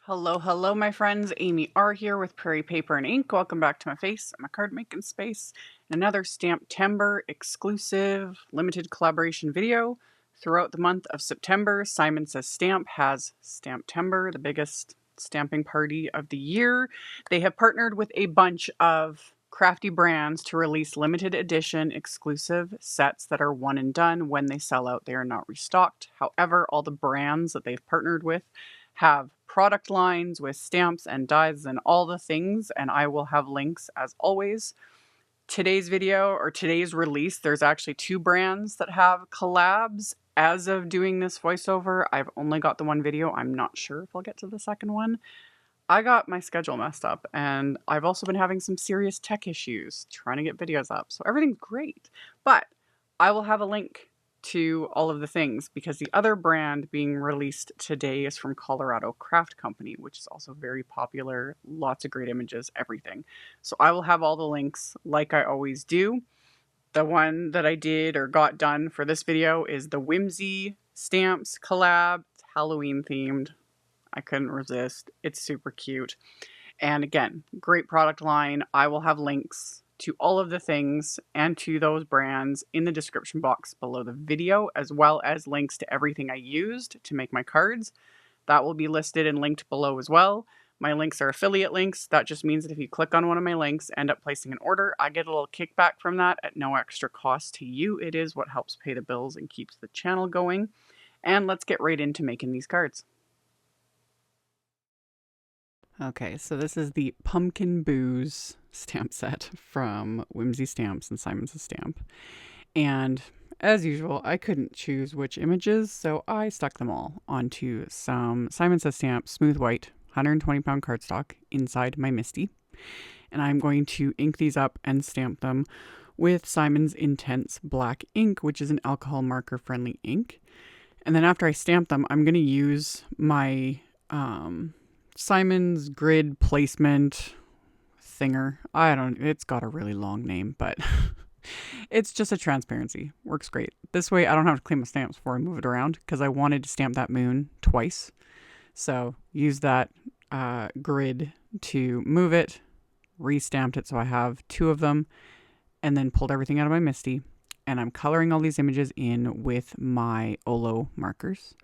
Hello, hello, my friends. AmyR here with Prairie Paper and Ink. Welcome back to my face, my card making space, and another STAMPtember exclusive limited collaboration video. Throughout the month of September, Simon Says Stamp has STAMPtember, the biggest stamping party of the year. They have partnered with a bunch of crafty brands to release limited edition exclusive sets that are one and done. When they sell out, they are not restocked. However, all the brands that they've partnered with have product lines with stamps and dies and all the things, and I will have links as always. Today's video, or today's release, there's actually two brands that have collabs. As of doing this voiceover, I've only got the one video. I'm not sure if I'll get to the second one. I got my schedule messed up, and I've also been having some serious tech issues trying to get videos up, so everything's great. But I will have a link to all of the things, because the other brand being released today is from Colorado Craft Company, which is also very popular. Lots of great images, everything. So I will have all the links like I always do. The one that I did or got done for this video is the Whimsy Stamps collab. It's Halloween themed. I couldn't resist. It's super cute. And again, great product line. I will have links to all of the things and to those brands in the description box below the video, as well as links to everything I used to make my cards. That will be listed and linked below as well. My links are affiliate links. That just means that if you click on one of my links, end up placing an order, I get a little kickback from that at no extra cost to you. It is what helps pay the bills and keeps the channel going. And let's get right into making these cards. Okay, so this is the Pumpkin Booze stamp set from Whimsy Stamps and Simon Says Stamp. And as usual, I couldn't choose which images, so I stuck them all onto some Simon Says Stamp smooth white 120-pound cardstock inside my MISTI. And I'm going to ink these up and stamp them with Simon's Intense Black ink, which is an alcohol marker friendly ink. And then after I stamp them, I'm going to use my Simon's grid placement thinger. It's got a really long name, but it's just a transparency. Works great. This way I don't have to clean my stamps before I move it around, because I wanted to stamp that moon twice. So use that grid to move it, re-stamped it so I have two of them, and then pulled everything out of my MISTI. And I'm coloring all these images in with my Olo markers.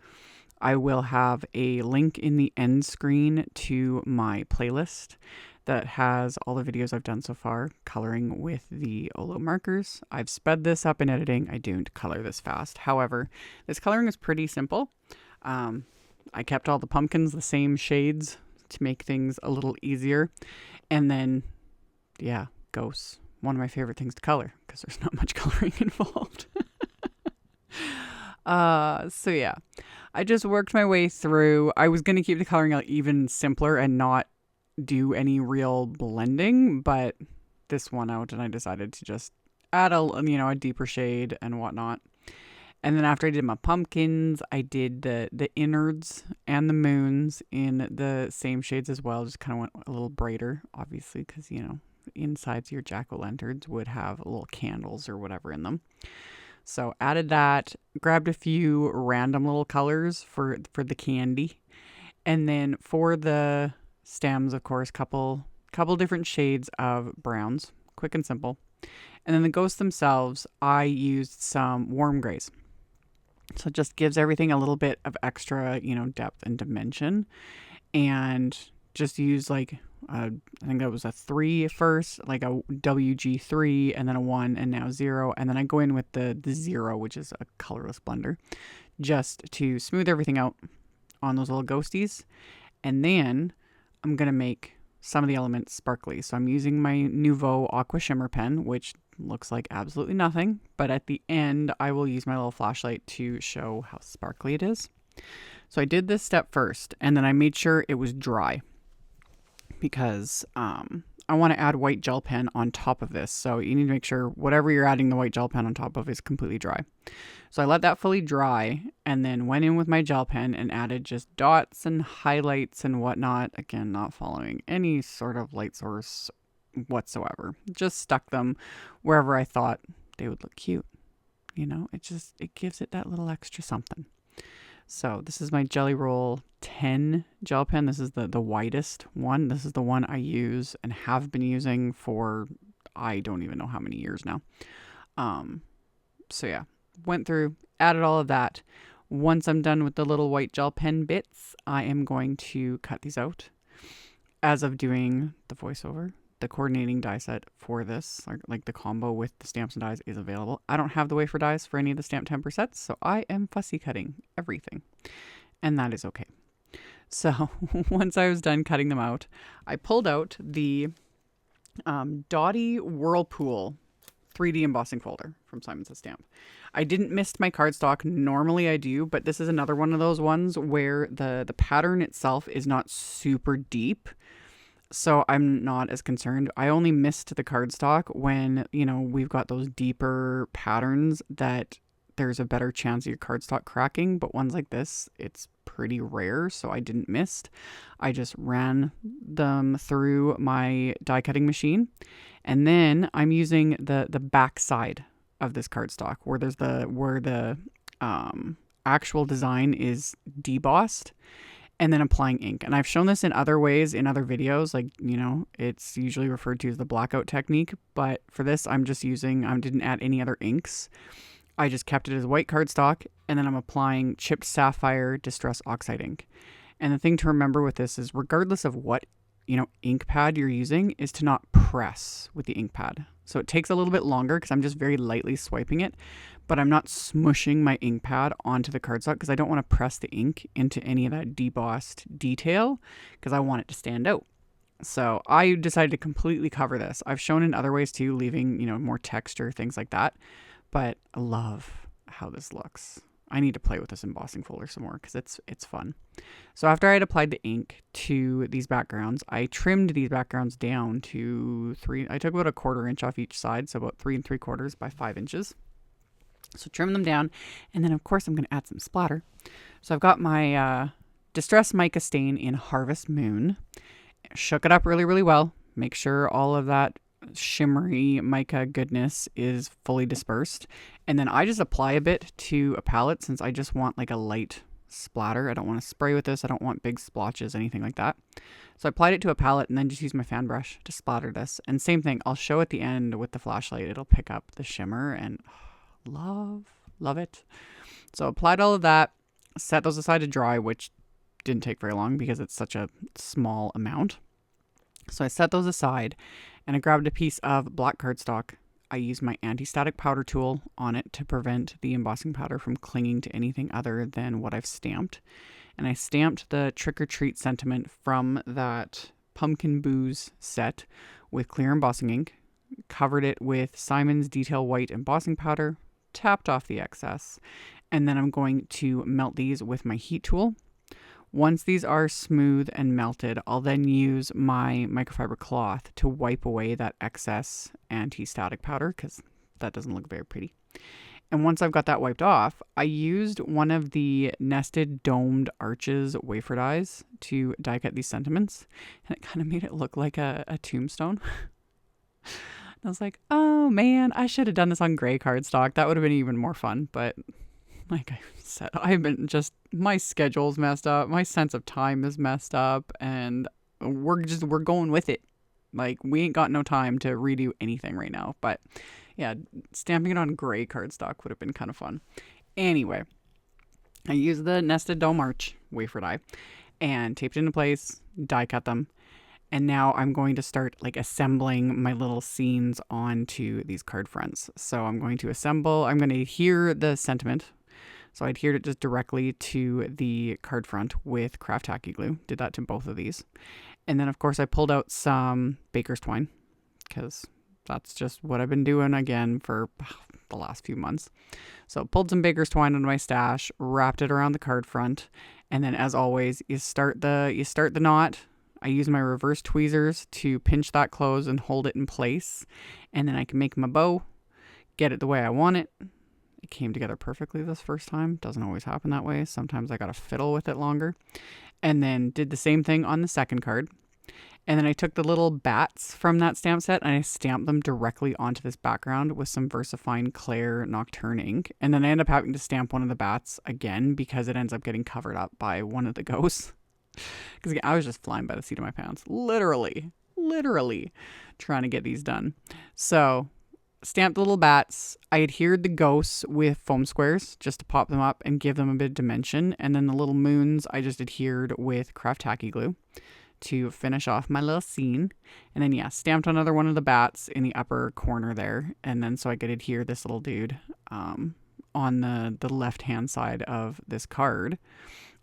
I will have a link in the end screen to my playlist that has all the videos I've done so far coloring with the Olo markers. I've sped this up in editing. I don't color this fast. However, this coloring is pretty simple. I kept all the pumpkins the same shades to make things a little easier. And then, yeah, ghosts. One of my favorite things to color, because there's not much coloring involved. So yeah, I just worked my way through. I was going to keep the coloring even simpler and not do any real blending, but this won out and I decided to just add a deeper shade and whatnot. And then after I did my pumpkins, I did the innards and the moons in the same shades as well. Just kind of went a little brighter, obviously, because, insides your jack-o'-lanterns would have little candles or whatever in them. So added that, grabbed a few random little colors for the candy. And then for the stems, of course, couple different shades of browns, quick and simple. And then the ghosts themselves, I used some warm grays. So it just gives everything a little bit of extra, depth and dimension. And just use I think that was a 3 first, like a WG3, and then a 1, and now 0. And then I go in with the 0, which is a colorless blender, just to smooth everything out on those little ghosties. And then I'm going to make some of the elements sparkly. So I'm using my Nouveau Aqua Shimmer pen, which looks like absolutely nothing. But at the end, I will use my little flashlight to show how sparkly it is. So I did this step first, and then I made sure it was dry, because I want to add white gel pen on top of this. So you need to make sure whatever you're adding the white gel pen on top of is completely dry. So I let that fully dry and then went in with my gel pen and added just dots and highlights and whatnot. Again, not following any sort of light source whatsoever. Just stuck them wherever I thought they would look cute. It gives it that little extra something. So this is my Jelly Roll 10 gel pen. This is the widest one. This is the one I use and have been using for I don't even know how many years now. So yeah, went through, added all of that. Once I'm done with the little white gel pen bits, I am going to cut these out. As of doing the voiceover, the coordinating die set for this, like the combo with the stamps and dies, is available. I don't have the wafer dies for any of the STAMPtember sets, so I am fussy cutting everything, and that is okay. So once I was done cutting them out, I pulled out the Dotty Whirlpool 3D embossing folder from Simon Says Stamp. I didn't mist my cardstock. Normally I do, but this is another one of those ones where the pattern itself is not super deep. So I'm not as concerned. I only missed the cardstock when, you know, we've got those deeper patterns that there's a better chance of your cardstock cracking. But ones like this, it's pretty rare. So I didn't mist. I just ran them through my die cutting machine. And then I'm using the back side of this cardstock where the actual design is debossed, and then applying ink. And I've shown this in other ways in other videos, like, you know, it's usually referred to as the blackout technique, but for this I'm just using, I didn't add any other inks. I just kept it as white cardstock, and then I'm applying chipped Sapphire Distress Oxide ink. And the thing to remember with this is, regardless of what, you know, ink pad you're using, is to not press with the ink pad. So it takes a little bit longer because I'm just very lightly swiping it, but I'm not smushing my ink pad onto the cardstock because I don't want to press the ink into any of that debossed detail because I want it to stand out. So I decided to completely cover this. I've shown in other ways too, leaving, you know, more texture, things like that, but I love how this looks. I need to play with this embossing folder some more because it's fun. So after I had applied the ink to these backgrounds, I trimmed these backgrounds down to 3. I took about 1/4 inch off each side, so about 3 3/4 by 5 inches. So trim them down, and then of course I'm going to add some splatter. So I've got my Distress Mica stain in Harvest Moon. Shook it up really, really well. Make sure all of that shimmery mica goodness is fully dispersed, and then I just apply a bit to a palette since I just want like a light splatter. I don't want to spray with this. I don't want big splotches, anything like that. So I applied it to a palette and then just use my fan brush to splatter this. And same thing, I'll show at the end with the flashlight, it'll pick up the shimmer, and love it. So applied all of that, set those aside to dry, which didn't take very long because it's such a small amount. So I set those aside, and I grabbed a piece of black cardstock. I used my anti-static powder tool on it to prevent the embossing powder from clinging to anything other than what I've stamped. And I stamped the Trick or Treat sentiment from that Pumpkin Booze set with clear embossing ink, covered it with Simon's Detail White embossing powder, tapped off the excess, and then I'm going to melt these with my heat tool. Once these are smooth and melted, I'll then use my microfiber cloth to wipe away that excess anti-static powder because that doesn't look very pretty. And once I've got that wiped off, I used one of the nested domed arches wafer dies to die cut these sentiments, and it kind of made it look like a tombstone. I was like, oh man, I should have done this on gray cardstock. That would have been even more fun, but like I said, my schedule's messed up. My sense of time is messed up, and we're going with it. Like, we ain't got no time to redo anything right now. But yeah, stamping it on gray cardstock would have been kind of fun. Anyway, I used the nested dome arch wafer die and taped it into place, die cut them. And now I'm going to start like assembling my little scenes onto these card fronts. So I'm going to adhere the sentiment. So I adhered it just directly to the card front with craft tacky glue. Did that to both of these. And then of course I pulled out some baker's twine because that's just what I've been doing again for the last few months. So pulled some baker's twine into my stash, wrapped it around the card front. And then as always, you start the knot. I use my reverse tweezers to pinch that close and hold it in place. And then I can make my bow, get it the way I want it. It came together perfectly this first time. Doesn't always happen that way. Sometimes I got to fiddle with it longer. And then did the same thing on the second card. And then I took the little bats from that stamp set and I stamped them directly onto this background with some VersaFine Claire Nocturne ink. And then I end up having to stamp one of the bats again because it ends up getting covered up by one of the ghosts. because I was just flying by the seat of my pants, literally trying to get these done. So stamped the little bats. I adhered the ghosts with foam squares just to pop them up and give them a bit of dimension. And then the little moons I just adhered with craft tacky glue to finish off my little scene. And then yeah, stamped another one of the bats in the upper corner there. And then so I could adhere this little dude on the left hand side of this card.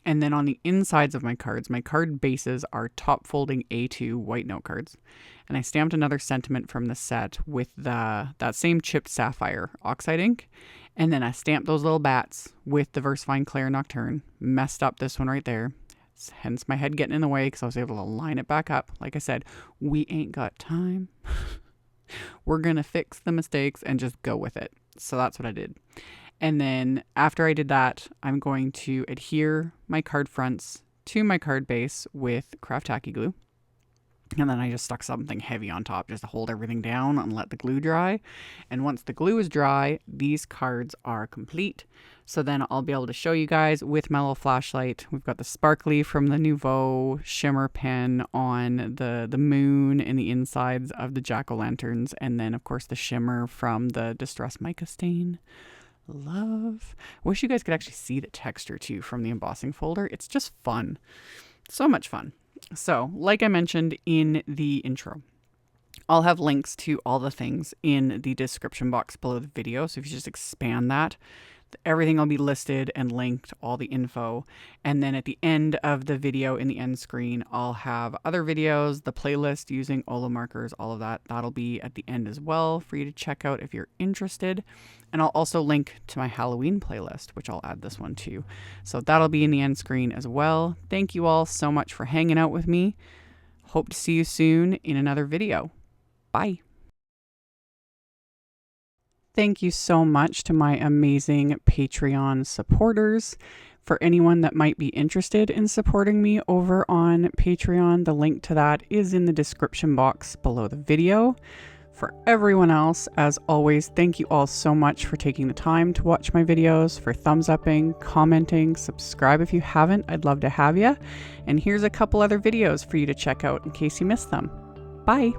And then on the insides of my cards, my card bases are top folding A2 white note cards. And I stamped another sentiment from the set with that same chipped Sapphire Oxide ink. And then I stamped those little bats with the Versafine Claire Nocturne. Messed up this one right there. Hence my head getting in the way because I was able to line it back up. Like I said, we ain't got time. We're going to fix the mistakes and just go with it. So that's what I did. And then after I did that, I'm going to adhere my card fronts to my card base with craft tacky glue. And then I just stuck something heavy on top just to hold everything down and let the glue dry. And once the glue is dry, these cards are complete. So then I'll be able to show you guys with my little flashlight. We've got the sparkly from the Nouveau shimmer pen on the moon and the insides of the jack-o'-lanterns. And then of course the shimmer from the Distress Mica stain. Love. I wish you guys could actually see the texture too from the embossing folder. It's just fun. So much fun. So, like I mentioned in the intro, I'll have links to all the things in the description box below the video. So if you just expand that, everything will be listed and linked, all the info. And then at the end of the video, in the end screen, I'll have other videos, the playlist using Olo markers, all of that. That'll be at the end as well for you to check out if you're interested. And I'll also link to my Halloween playlist, which I'll add this one too. So that'll be in the end screen as well. Thank you all so much for hanging out with me. Hope to see you soon in another video. Bye. Thank you so much to my amazing Patreon supporters. For anyone that might be interested in supporting me over on Patreon, the link to that is in the description box below the video. For everyone else, as always, thank you all so much for taking the time to watch my videos, for thumbs upping, commenting, subscribe if you haven't. I'd love to have you. And here's a couple other videos for you to check out in case you missed them. Bye.